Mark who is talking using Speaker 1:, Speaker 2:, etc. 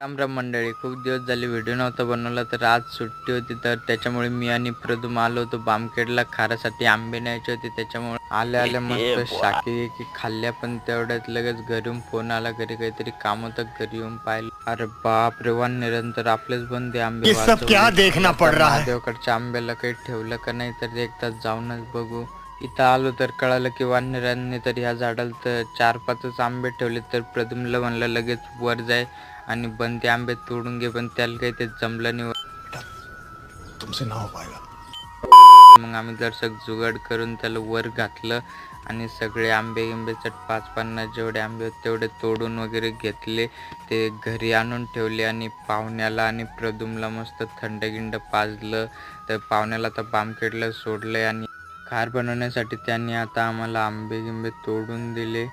Speaker 1: राम मंडळी, खूप दिवस झाले व्हिडिओ नव्हता बनवला. तर आज सुट्टी होती, तर त्याच्यामुळे मी आणि प्रदूम आलो होतो बामखेडला. खारासाठी आंबे न्यायचे होते, त्याच्यामुळे आले मस्त शाकी की खाल्ल्या. पण तेवढ्यात लगेच घरी येऊन फोन आला, घरी काहीतरी काम होतं. घरी येऊन पाहिलं, अरे बाप रे, निरंतर आपलेच बंदे आंबे
Speaker 2: ये सब क्या
Speaker 1: वाजवले.
Speaker 2: देखना पड़ रहा है।
Speaker 1: महादेवकडच्या आंब्याला काही ठेवलं का नाही, तर एकदाच जाऊनच बघू. इथं आलो तर कळालं की वानरांनी तर ह्या झाडाला तर 4-5च आंबे ठेवले. तर प्रदूमला म्हणलं लगेच वर जाय आणि बनते आंबे तोडून घे, पण त्याला काही ते जमलं नाही.
Speaker 2: तुमसे ना हो पाएगा।
Speaker 1: मग आम्ही जरसक जुगाड करून त्याला वर घातलं आणि सगळे आंबे चट 5-50 जेवढे आंबे होते तेवढे तोडून वगैरे घेतले. ते घरी आणून ठेवले आणि पाहुण्याला आणि प्रदूमला मस्त थंड पाजलं. तर पाहुण्याला तर बामखेडला सोडलंय आणि खार बनवण्यासाठी त्यांनी आता आम्हाला आंबे तोडून दिले.